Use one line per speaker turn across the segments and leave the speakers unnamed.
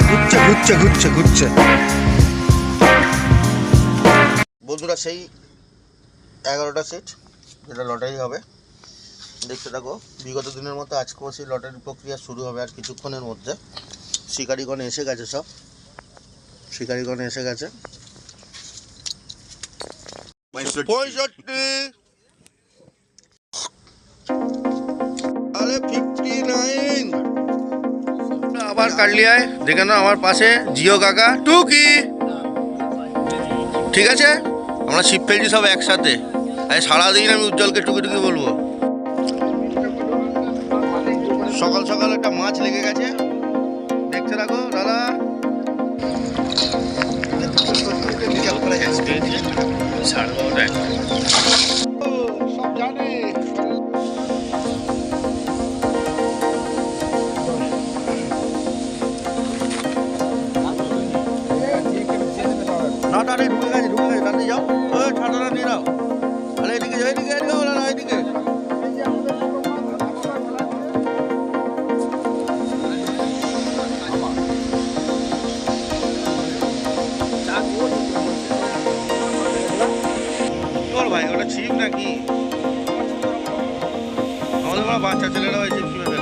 ঘুরছে ঘুরছে ঘুরছে ঘুরছে। বন্ধুরা সেই 11টা সিট যেটা লটারি হবে, দেখতে থাকো। বিগত দিনের মতো আজকেও সেই লটারির প্রক্রিয়া শুরু হবে আর কিছুক্ষণের মধ্যে। শিকারিগণ এসে গেছে, সব শিকারিগণ এসে গেছে। 65, আরে 59। আবার কাটলিয়ায় দেখে না, আমার পাশে জিও কাকা টুকি। ঠিক আছে, আমরা শিপ ফেলছি সব একসাথে। আরে সারাদিন আমি উজ্জ্বলকে টুকি টুকি বলবো। সকাল সকাল একটা মাছ লেগে গেছে, দেখতে রাখো দাদা। সব জানে। না তাড়াতাড়ি ঢুকে গেছে তাড়াতাড়ি যাও। ঠান্ডাটা নিয়ে নাও। আরে এদিকে এদিকে এদিকে। ভাই ওটা ছিপ নাকি? আমাদের বাচ্চা ছেলেরা হয়েছে কি ফেলবে।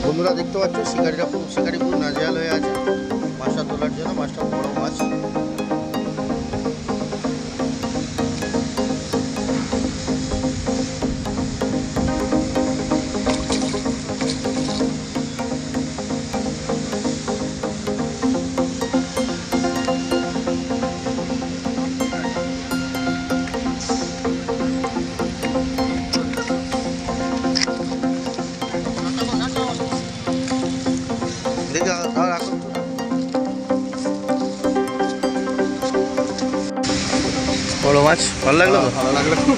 বন্ধুরা দেখতে পাচ্ছ শিকারি পুরো নাজেহাল হয়ে আছে মাছটা তোলার জন্য। মাছটা বড় মাছ। বড় মাছ ভালো লাগলো? ভালো লাগলো খুব।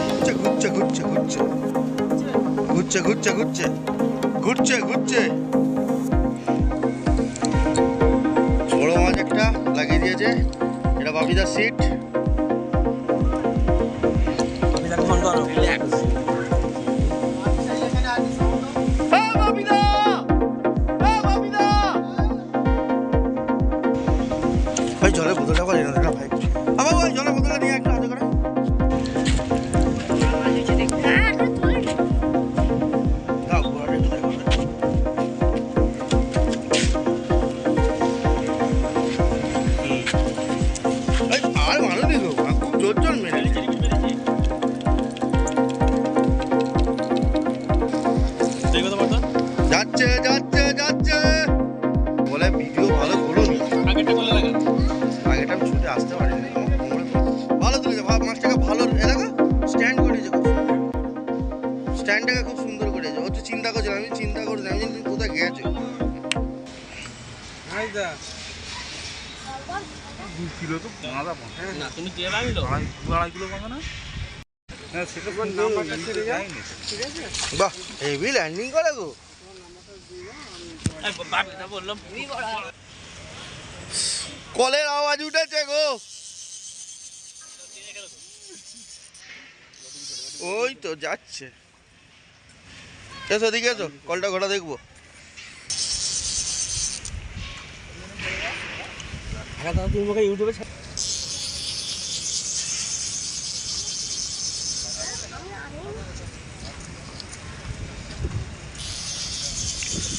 ঘুরছে ঘুরছে ঘুরছে ঘুরছে ঘুরছে ঘুরছে ঘুরছে ঘুরছে। বড় মাছ একটা লাগিয়ে দিয়েছে। এটা বাপিদার সিট। ভাই জলের বোতলটা করে না ভাই। আবার ভাই জলের বোতলটা নিয়ে একটা হাতে করে।
2 কিলো তো মাদা
না তুমি যে আনিলো
2.5 কিলো কমে না? হ্যাঁ সেটা কোন নাম্বার কাছে যায়নি।
বাহ হেভি ল্যান্ডিং করে গো।
বাবিটা বললাম
কলের আওয়াজ উঠেছে গো। ওই তো যাচ্ছে। এসো দিকে এসো, কলটা ঘোরা দেখবো।
তুমি আমাকে ইউটিউবে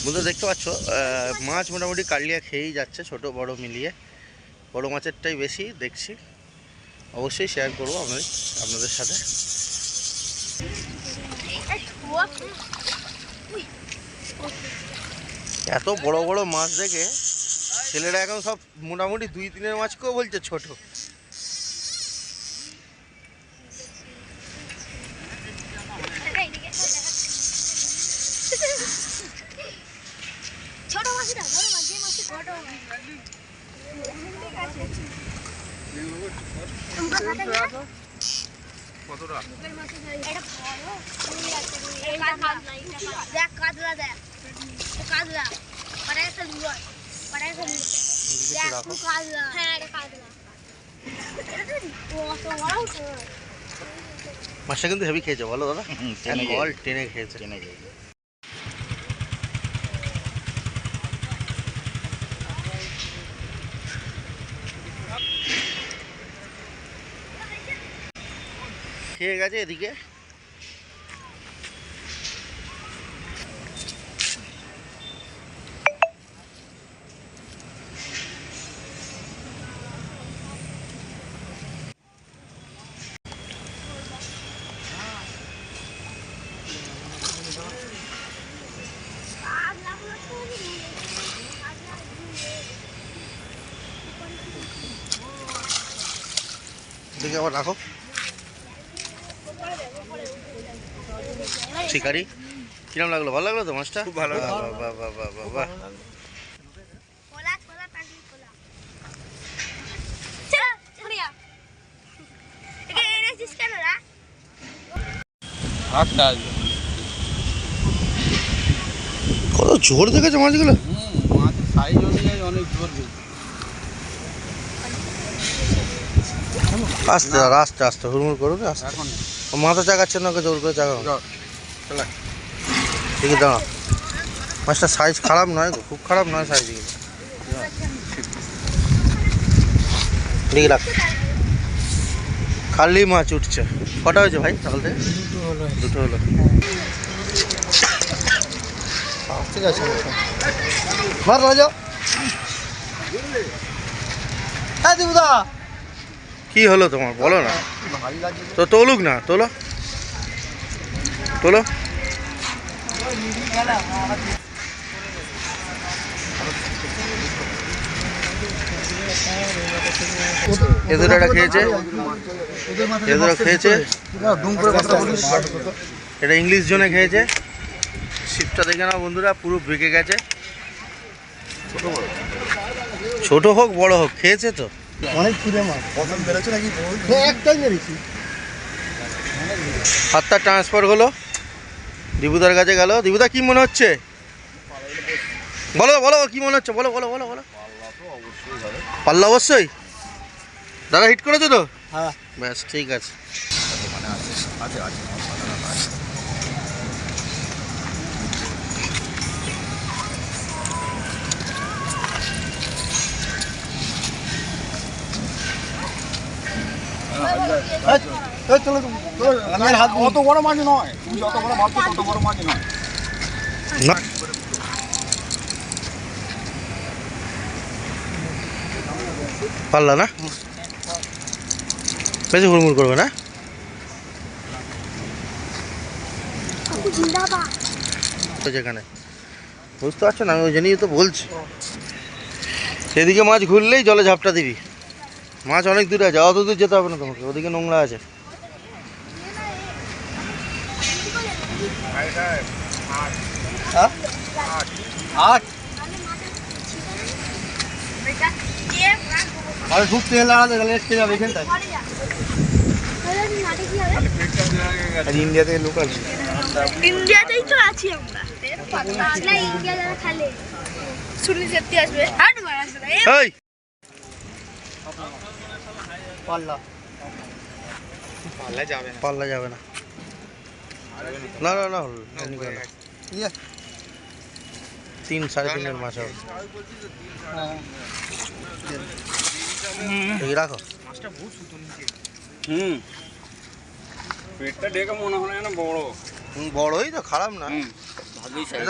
বন্ধুরা দেখতে পাচ্ছ মাছ মোটামুটি কালিয়া খেয়েই যাচ্ছে, ছোট বড় মিলিয়ে। বড় মাছেরটাই বেশি দেখছি, অবশ্যই শেয়ার করবো আপনাদের সাথে। এত বড় বড় মাছ দেখে ছেলেরা এখন সব মোটামুটি 2-3 মাছকেও বলছে ছোট।
ছোট মাছটা বড় মাছ যে মাছ ছোট
কতটা?
এটা বড় এটা দেখ কাদলা দেখ কাদলা পাড়াইছে লুয় পাড়াইছে দেখ কাদলা হ্যাঁ এটা কাদলা ও তো বড়
মাছটা কিন্তু হেভি খেয়েছে বলো দাদা? কল টেনে খেয়েছে। খেয়ে গেছে এদিকে। দেখে আবার রাখো। শিকারি কিরম লাগলো? ভালো লাগলো তো মাছটা?
খুব ভালো।
বাহ বাহ বাহ বাহ বাহ বাহ।
কোলা কোলা পানি কোলা চল চলিয়া একে এনেছিস কেন রা
আচ্ছা
কত জোর দেখেছে মাছগুলো।
মাছের সাইজ অনুযায়ী অনেক জোর বেশি।
আস্তে আস্তে আস্তে হুড়মুড় করো না, আস্তে।
এখন
ও মাথা চাগাচ্ছে না, ওকে জোর করে চাগাও। দেখি দাঁড়া, মাছটা সাইজ খারাপ নয় গো, খুব খারাপ নয় সাইজ। দেখি রাখ, খালি মাছ উঠছে। কটা হয়েছে ভাই সকাল থেকে? দুটো হলো। ঠিক আছে মার রাজা। হ্যাঁ দিবুদা কি হলো তোমার বলো না? তো তোলুক না, তোলো তোলো। এ দুটো খেয়েছে, এ দুটো খেয়েছে। এটা ইংলিশ জোনে খেয়েছে। শিপটা দেখে নাও বন্ধুরা, পুরো বেঁকে গেছে। ছোট হোক বড় হোক খেয়েছে তো।
অনেক ফুলে মাছ প্রথম বেরোচ্ছে নাকি? একটাই মেরেছি।
হাতটা ট্রান্সফার হলো, দিবুদার কাছে গেল। দিবুদা কি মনে হচ্ছে বলো বলো, কি মনে হচ্ছে বলো বলো বলো বলো। পাল্লা অবশ্যই দাদা হিট করেছে তো?
হ্যাঁ
ব্যাস ঠিক আছে।
অত বড় মাছ নয়, তুমি যত বড় ভাবছো তত বড় মাছ নয়।
না পাল্লা না, বেশি হুড়মুড় করবে না। যেখানে বুঝতে পারছো না, আমি ওই জন্যই তো বলছি সেদিকে মাছ ঘুরলেই জলে ঝাপটা দিবি। মাছ অনেক দূরে আছে, অত দূর যেতে হবে না তোমাকে, ওদিকে নোংরা আছে।
আট
যে
আরে খুব তেল লাগাতে গেলে এসে যাবে এখানটায়।
ঘরে যা তাহলে মাঠে কি হবে
আর ইন্ডিয়া থেকে লোকাল।
ইন্ডিয়াতেই তো আছি আমরা না ইন্ডিয়া যারা খেলে সুনীল ছেত্রী আসবে হাট মার আসবে না
এই
পাল্লা
পাল্লা যাবে না না না না হলো এমনি কেন?
ইয়ে
3-3.5 মাস হবে এই রাখো
পেটটা দেখে মনে হয় না বড়।
বড়ই তো খারাপ না
ভালোই সাইজ।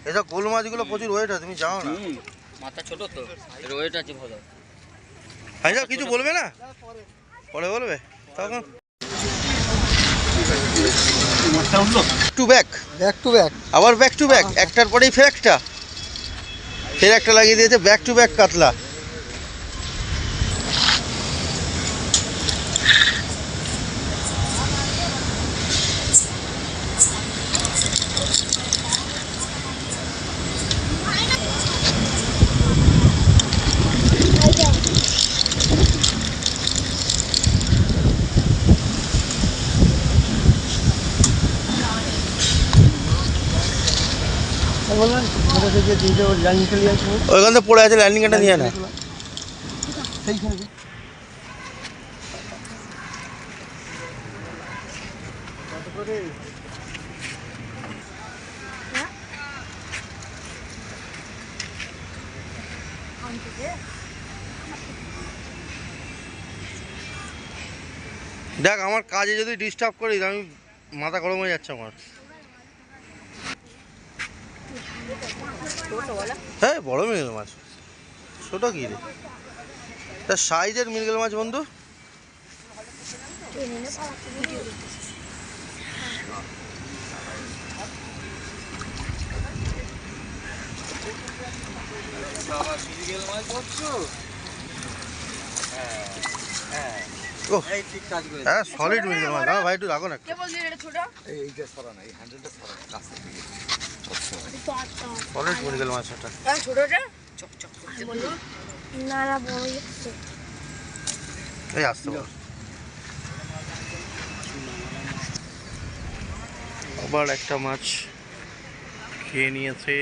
এটা গোল মাছগুলো প্রচুর ওয়েট হয় তুমি যাও না
মাথা ছোট তো, এর ওয়েট আছে ভালো।
আচ্ছা কিছু বলবে না পরে বলবে তখন to back
back to back.
আবার ব্যাক টু ব্যাক একটার পরেই ফের একটা লাগিয়ে দিয়েছে ব্যাক টু ব্যাক কাতলা
বললাম ওটা থেকে দিয়ে ওর লাইন চলে আসবে
ওইখান থেকে পড়ে আছে ল্যান্ডিং এটা নিয়ে না
সেইখানে।
দেখ আমার কাজে যদি ডিস্টার্ব করিস আমি মাথা গরম হয়ে যাচ্ছে আমার হ্যাঁ বড় মৃগেল মাছ ছোট কি রে তার সাইজের মৃগেল মাছ বন্ধু হ্যাঁ সলিড মৃগেল মাছ ভাই একটু রাখো না
কে বলছিস এটা ছোট
এইটা সরা না এই হ্যান্ডেলটা সরা কাছ থেকে
সলিড মৃগেল মাছ এটা
হ্যাঁ ছোটটা বলো না না বড়ই হচ্ছে
এই আসতে পারো আবার একটা মাছ খেয়ে নিয়েছে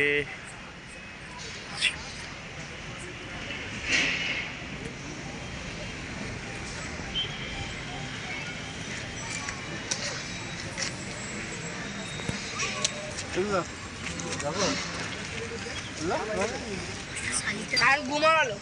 আর ঘুমালো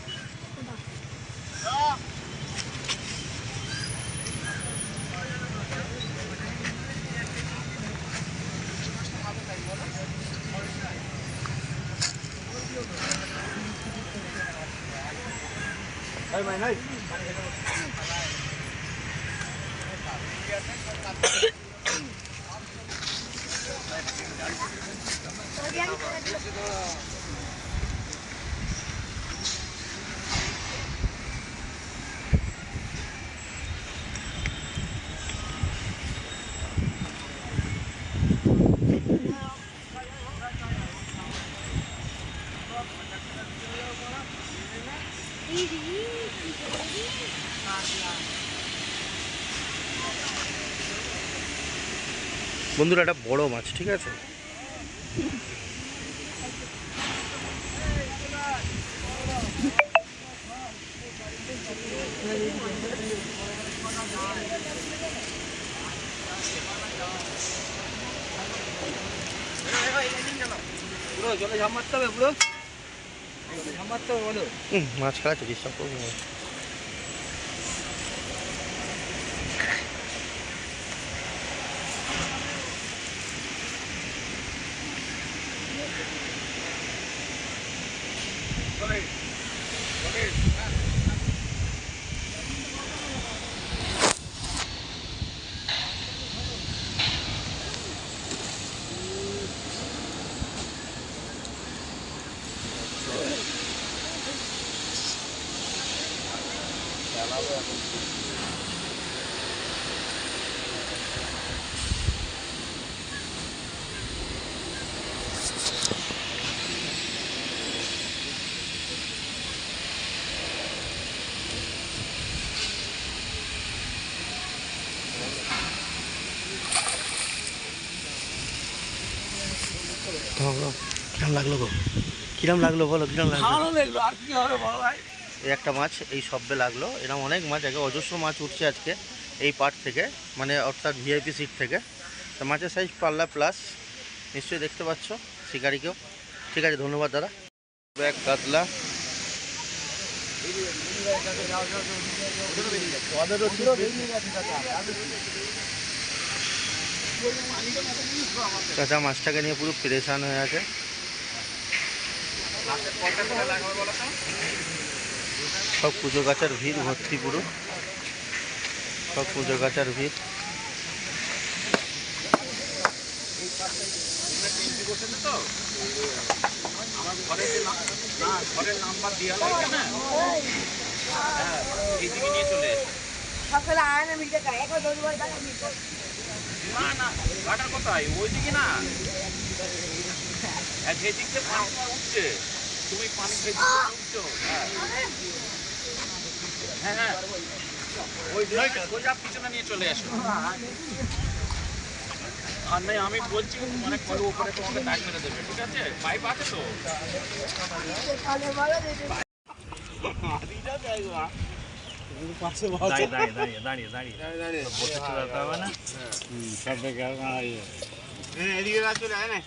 বন্ধুরা একটা বড় মাছ ঠিক আছে
পুরো জলে ঝাঁপ মারতে হবে, পুরো ঝাঁপ মারতে হবে বলো।
মাছ খেলাচ্ছে ডিস্টার্ব করবো না।
কিরম লাগলো গো? কিরম লাগলো বলো, কিরম লাগলো?
ভালো লাগলো, আর কি হবে বলো ভাই।
এই একটা মাছ এই সব্বে লাগলো, এরকম অনেক মাছ আগে অজস্র মাছ উঠছে আজকে এই পার্ট থেকে, মানে অর্থাৎ ভিআইপি সিট থেকে। তো মাছের সাইজ পাল্লা প্লাস, নিশ্চয়ই দেখতে পাচ্ছ শিকারিকেও। ঠিক আছে, ধন্যবাদ দাদা। ব্যাগ কাতলা, চাচা মাছটাকে নিয়ে পুরো পরেশান হয়ে আছে। সব পুজো গাছার ভিড় ভর্তি, পুরো সব পুজো গাছার ভিড়।
ঘরের নাম্বার দেওয়া লাগে না, এইদিকে নিয়ে চলে এসো। না না, গাটার কোথায়? ওইদিকে না, যেদিক দিয়ে পানি উঠছে, তুমি পানি সেই দিকে উঠছো। হ্যাঁ হ্যাঁ, ওই সোজা পিছনে নিয়ে চলে আসো। আর নাই আমি বলছি, মানে কলের উপরে তোমাকে দাগ মেরে দেবে, ঠিক আছে? পাইপ আছে তো?
এদিকে চলে আয় না।